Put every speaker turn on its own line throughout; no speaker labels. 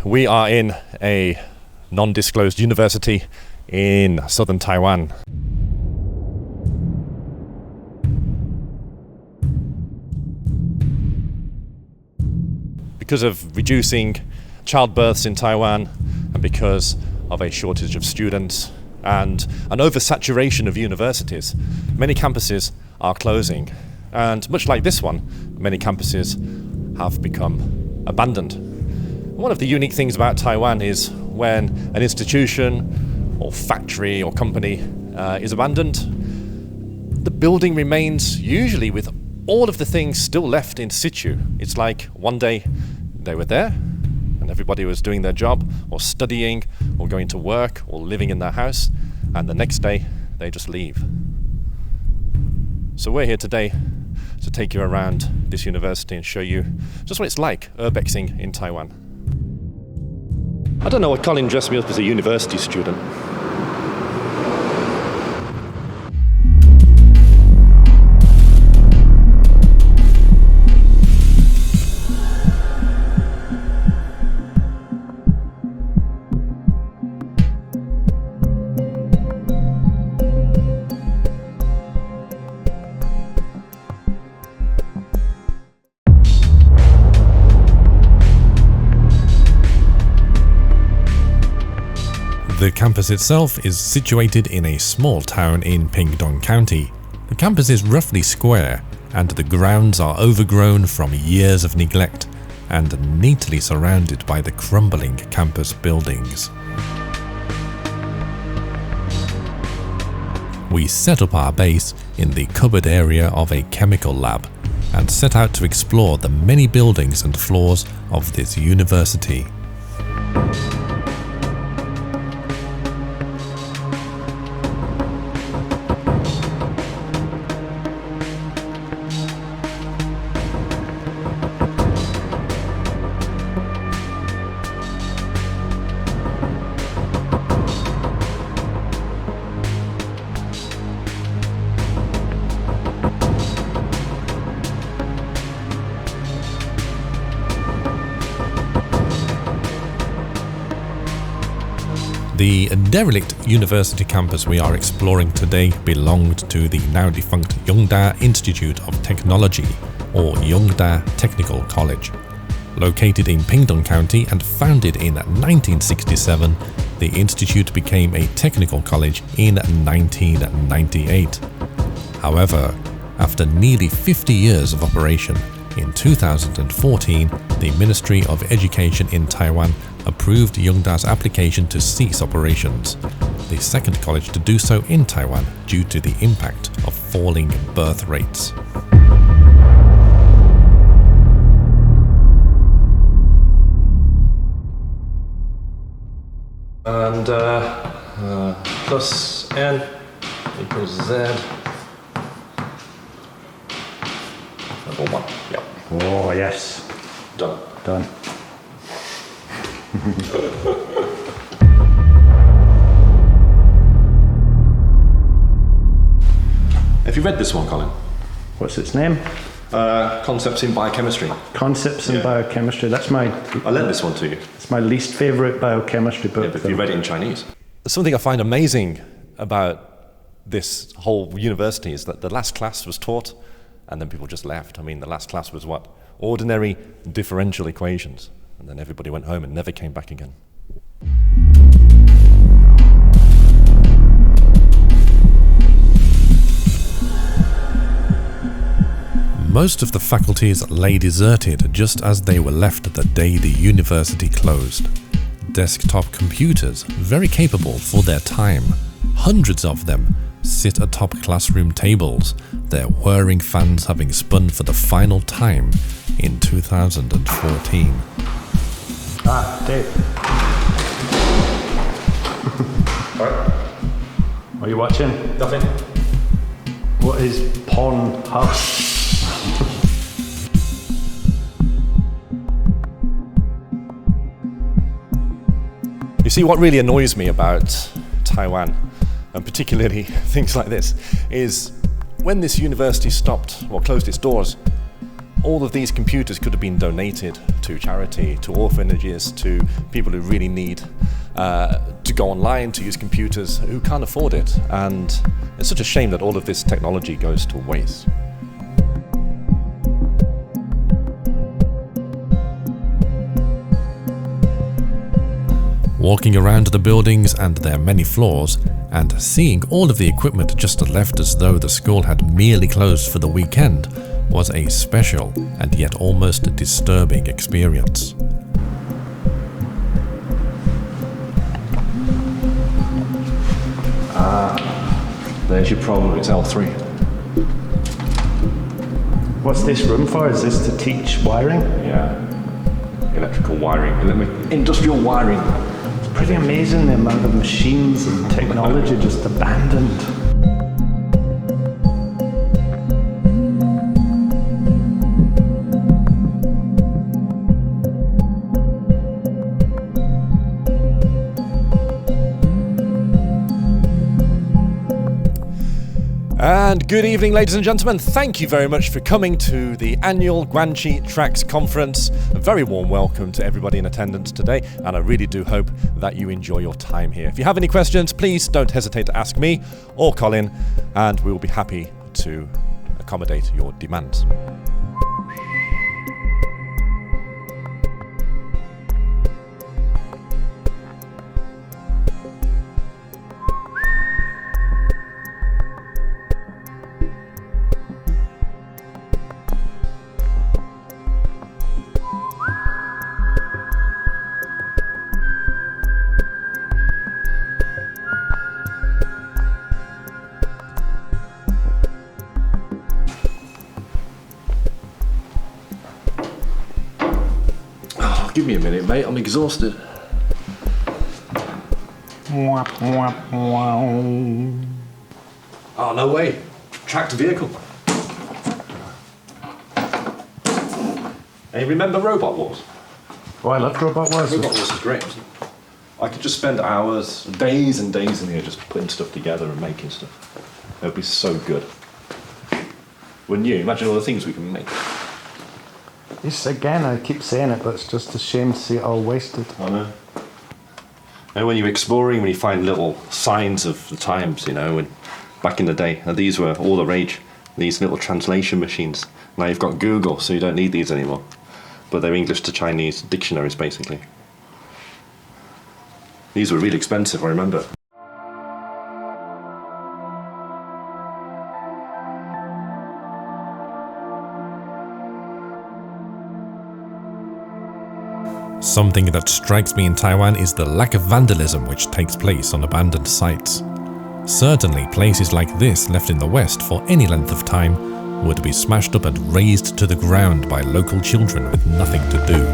we are in a non-disclosed university in southern Taiwan. Because of reducing childbirths in Taiwan and because of a shortage of students and an oversaturation of universities, many campuses are closing. And much like this one, many campuses have become abandoned. One of the unique things about Taiwan is when an institution or factory or company is abandoned, the building remains usually with all of the things still left in situ. It's like one day they were there and everybody was doing their job or studying or going to work or living in their house, and the next day they just leave. So we're here today to take you around this university and show you just what it's like Urb-xing in Taiwan. I don't know what Colin dressed me up as a university student.
The campus itself is situated in a small town in Pingdong County. The campus is roughly square, and the grounds are overgrown from years of neglect and neatly surrounded by the crumbling campus buildings. We set up our base in the cupboard area of a chemical lab and set out to explore the many buildings and floors of this university. The derelict university campus we are exploring today belonged to the now defunct Yongda Institute of Technology, or Yongda Technical College. Located in Pingdong County and founded in 1967, the institute became a technical college in 1998. However, after nearly 50 years of operation, in 2014, the Ministry of Education in Taiwan approved Yongda's application to cease operations, the second college to do so in Taiwan due to the impact of falling birth rates.
And plus n equals z over 1. Yep.
Oh, yes.
Done.
Done.
Have you read this one, Colin?
What's its name?
Concepts in Biochemistry.
Concepts in Biochemistry. That's
I lent this one to you.
It's my least favourite biochemistry book.
Yeah, but you read it in Chinese. Something I find amazing about this whole university is that the last class was taught and then people just left. I mean, the last class was what? Ordinary differential equations. And then everybody went home and never came back again.
Most of the faculties lay deserted just as they were left the day the university closed. Desktop computers, very capable for their time, hundreds of them, sit atop classroom tables, their whirring fans having spun for the final time in 2014.
Dave.
What?
Are you watching?
Nothing.
What is Pornhub?
You see, what really annoys me about Taiwan, and particularly things like this, is when this university stopped or closed its doors, all of these computers could have been donated to charity, to orphanages, to people who really need to go online, to use computers, who can't afford it. And it's such a shame that all of this technology goes to waste.
Walking around the buildings and their many floors, and seeing all of the equipment just left as though the school had merely closed for the weekend, was a special and yet almost disturbing experience.
There's your problem, it's L3.
What's this room for? Is this to teach wiring?
Yeah. Electrical wiring, industrial wiring.
It's pretty amazing the amount of machines and technology just abandoned.
And good evening, ladies and gentlemen. Thank you very much for coming to the annual Guanxi Tracks Conference. A very warm welcome to everybody in attendance today, and I really do hope that you enjoy your time here. If you have any questions, please don't hesitate to ask me or Colin, and we will be happy to accommodate your demands. Give me a minute, mate. I'm exhausted. Oh, no way. Tracked vehicle. Hey, remember Robot Wars?
Oh, I loved Robot Wars.
Robot Wars is great, wasn't it? I could just spend hours, days and days in here just putting stuff together and making stuff. It would be so good. Wouldn't you? Imagine all the things we can make.
Yes, again, I keep saying it, but it's just a shame to see it all wasted.
I know. And when you're exploring, when you find little signs of the times, you know, when back in the day, and these were all the rage, these little translation machines. Now you've got Google, so you don't need these anymore. But they're English to Chinese dictionaries, basically. These were really expensive, I remember.
Something that strikes me in Taiwan is the lack of vandalism which takes place on abandoned sites. Certainly, places like this left in the West for any length of time would be smashed up and razed to the ground by local children with nothing to do.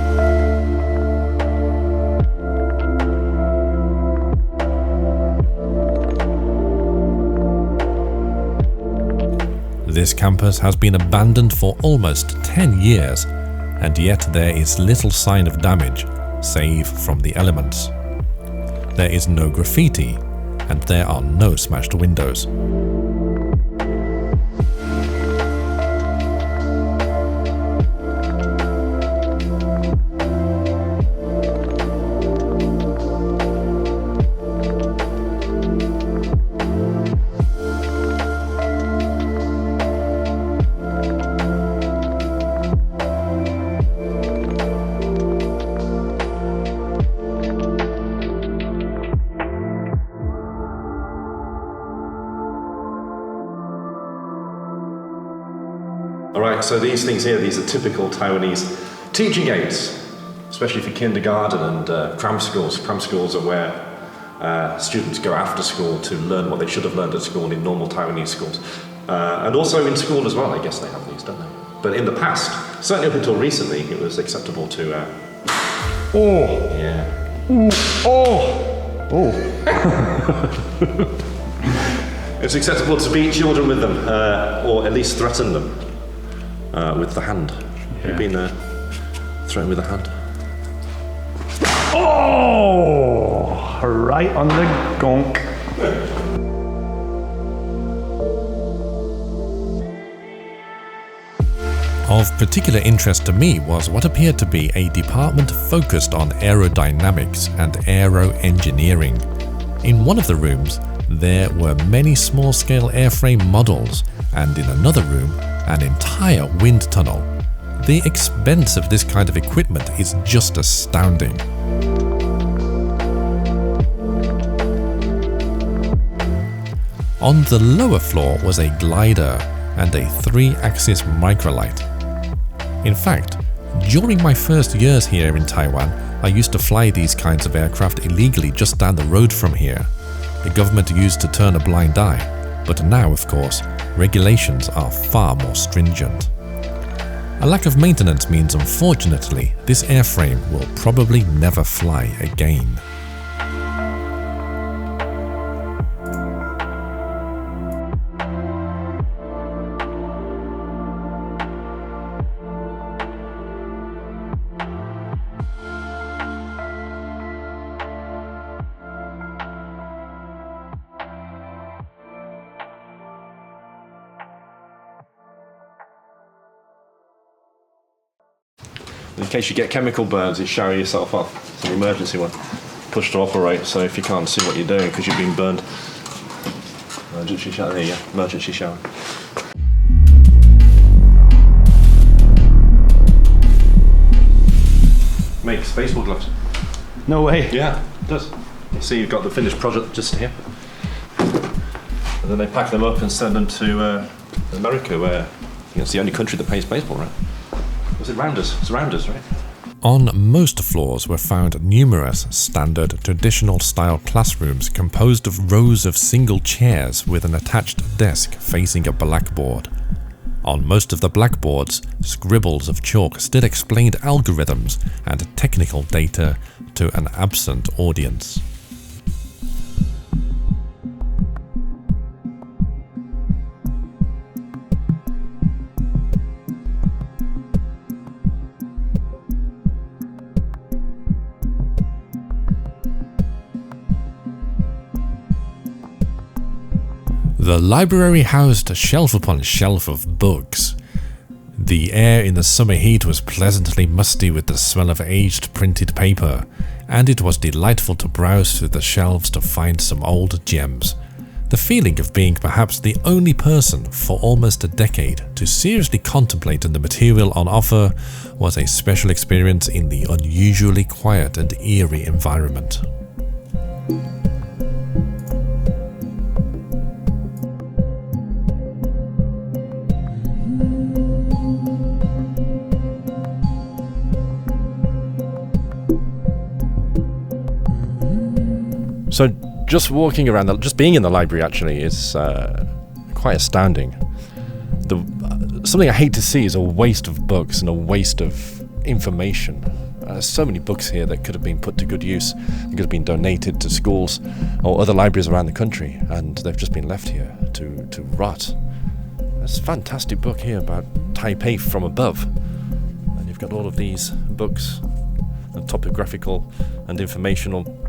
This campus has been abandoned for almost 10 years, and yet there is little sign of damage, save from the elements. There is no graffiti, and there are no smashed windows.
Alright, so these things here, these are typical Taiwanese teaching aids, especially for kindergarten and cram schools. Cram schools are where students go after school to learn what they should have learned at school in normal Taiwanese schools. And also in school as well, I guess they have these, don't they? But in the past, certainly up until recently, it was acceptable to...
Oh!
Yeah.
Ooh. Oh! Oh!
It's acceptable to beat children with them, or at least threaten them with the hand.
Yeah.
You've been threatened with the hand.
Oh! Right on the gonk.
Of particular interest to me was what appeared to be a department focused on aerodynamics and aero-engineering. In one of the rooms, there were many small-scale airframe models, and in another room, an entire wind tunnel. The expense of this kind of equipment is just astounding. On the lower floor was a glider and a 3-axis microlight. In fact, during my first years here in Taiwan, I used to fly these kinds of aircraft illegally just down the road from here. The government used to turn a blind eye, but now, of course, regulations are far more stringent. A lack of maintenance means, unfortunately, this airframe will probably never fly again.
In case you get chemical burns, you shower yourself off. It's an emergency one. Push to operate, so if you can't see what you're doing because you've been burned. Emergency shower, there you go, emergency shower. Makes baseball gloves.
No way.
Yeah, it does. You see you've got the finished product just here. And then they pack them up and send them to America, where it's the only country that plays baseball, right? Was it Rounders? It's Rounders, right?
On most floors were found numerous standard traditional style classrooms composed of rows of single chairs with an attached desk facing a blackboard. On most of the blackboards, scribbles of chalk still explained algorithms and technical data to an absent audience. The library housed shelf upon shelf of books. The air in the summer heat was pleasantly musty with the smell of aged printed paper, and it was delightful to browse through the shelves to find some old gems. The feeling of being perhaps the only person for almost a decade to seriously contemplate the material on offer was a special experience in the unusually quiet and eerie environment.
So just walking around, just being in the library actually is quite astounding. Something I hate to see is a waste of books and a waste of information. There's so many books here that could have been put to good use. They could have been donated to schools or other libraries around the country, and they've just been left here to rot. There's a fantastic book here about Taipei from above. And you've got all of these books, topographical and informational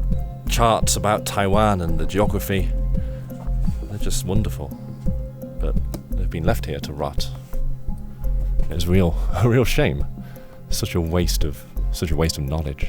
charts about Taiwan and the geography. They're just wonderful, but they've been left here to rot. It's a real shame. Such a waste of knowledge.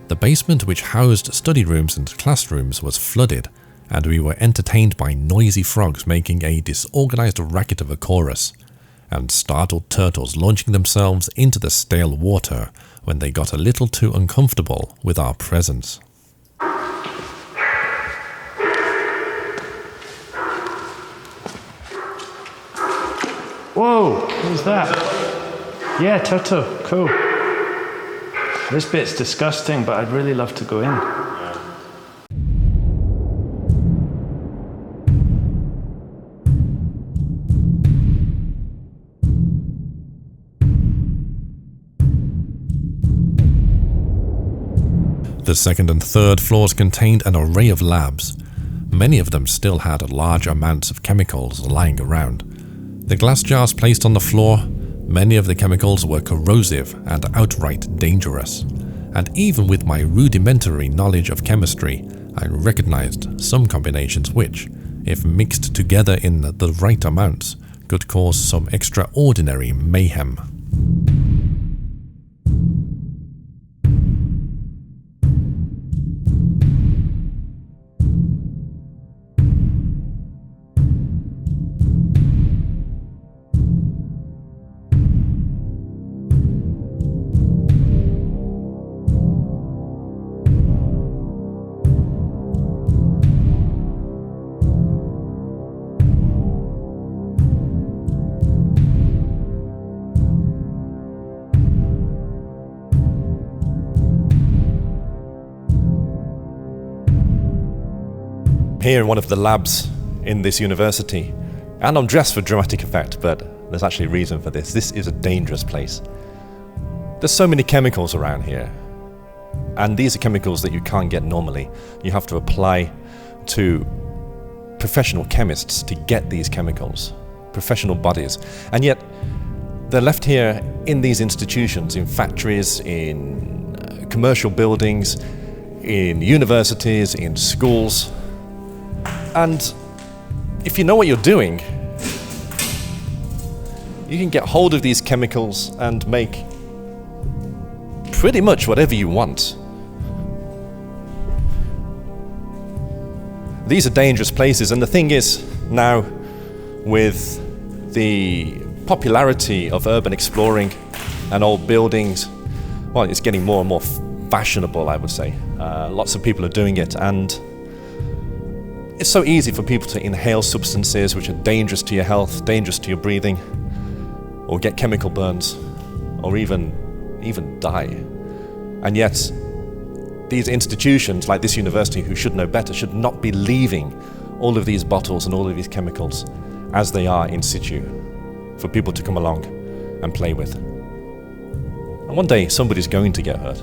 The basement, which housed study rooms and classrooms, was flooded, and we were entertained by noisy frogs making a disorganized racket of a chorus, and startled turtles launching themselves into the stale water when they got a little too uncomfortable with our presence.
Whoa, what was that? Yeah, turtle, cool. This bit's disgusting, but I'd really love to go in.
The second and third floors contained an array of labs. Many of them still had large amounts of chemicals lying around. The glass jars placed on the floor, many of the chemicals were corrosive and outright dangerous. And even with my rudimentary knowledge of chemistry, I recognized some combinations which, if mixed together in the right amounts, could cause some extraordinary mayhem.
Here in one of the labs in this university, and I'm dressed for dramatic effect, but there's actually a reason for this. This is a dangerous place. There's so many chemicals around here, and these are chemicals that you can't get normally. You have to apply to professional chemists to get these chemicals, professional bodies, and yet they're left here in these institutions, in factories, in commercial buildings, in universities, in schools. And if you know what you're doing, you can get hold of these chemicals and make pretty much whatever you want. These are dangerous places, and the thing is, now with the popularity of urban exploring and old buildings, well, it's getting more and more fashionable, I would say. Lots of people are doing it, and it's so easy for people to inhale substances which are dangerous to your health, dangerous to your breathing, or get chemical burns, or even die. And yet, these institutions like this university, who should know better, should not be leaving all of these bottles and all of these chemicals as they are in situ for people to come along and play with. And one day, somebody's going to get hurt.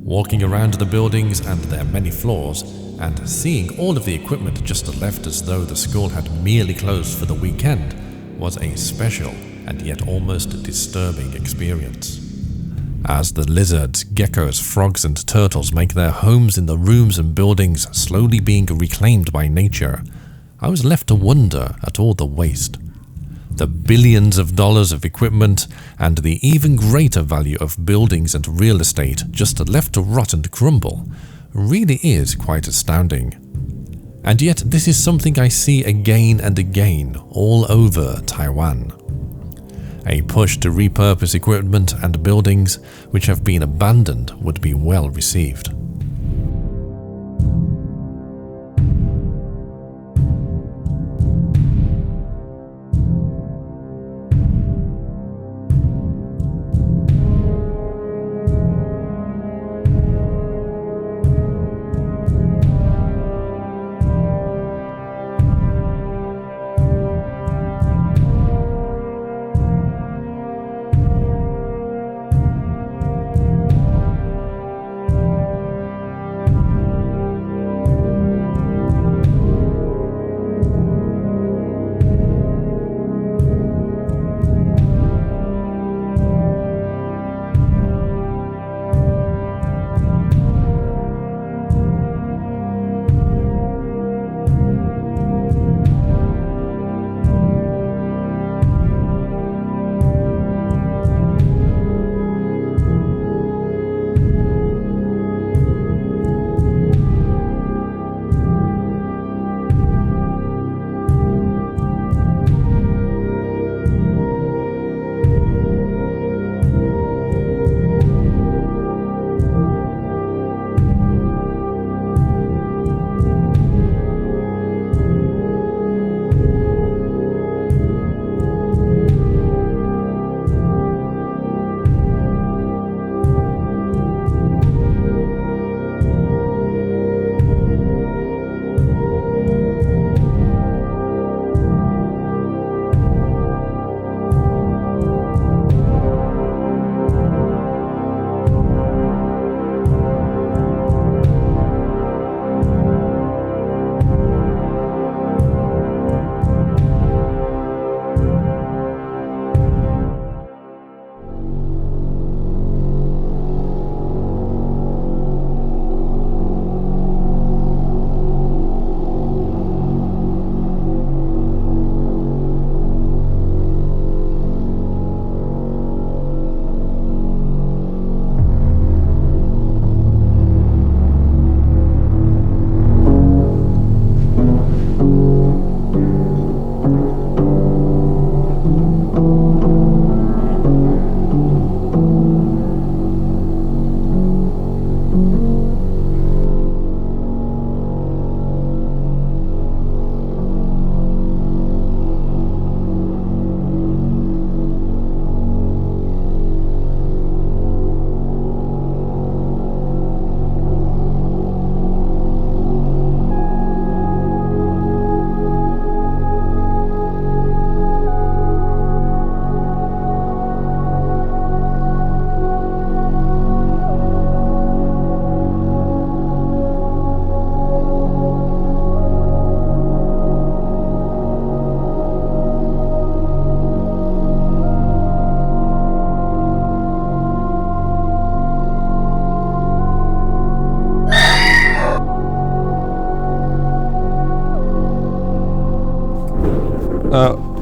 Walking around the buildings and their many floors, and seeing all of the equipment just left as though the school had merely closed for the weekend, was a special and yet almost disturbing experience. As the lizards, geckos, frogs and turtles make their homes in the rooms and buildings slowly being reclaimed by nature, I was left to wonder at all the waste. The billions of dollars of equipment and the even greater value of buildings and real estate just left to rot and crumble really is quite astounding. And yet this is something I see again and again all over Taiwan. A push to repurpose equipment and buildings which have been abandoned would be well received.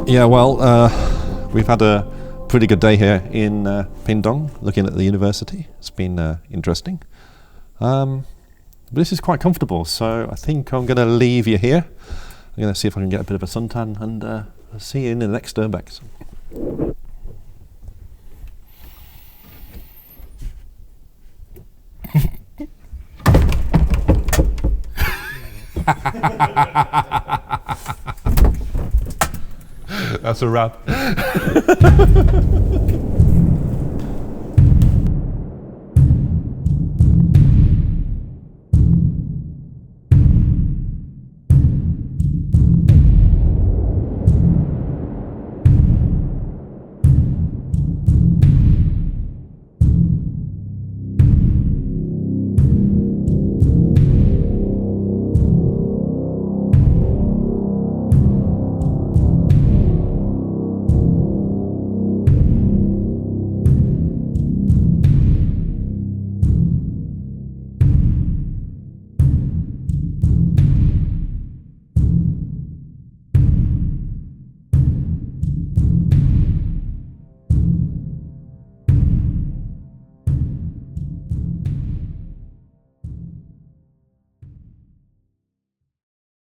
Yeah, well, we've had a pretty good day here in Pingdong, looking at the university. It's been interesting. But this is quite comfortable, so I think I'm going to leave you here. I'm going to see if I can get a bit of a suntan, and I'll see you in the next Urb-x. That's a wrap.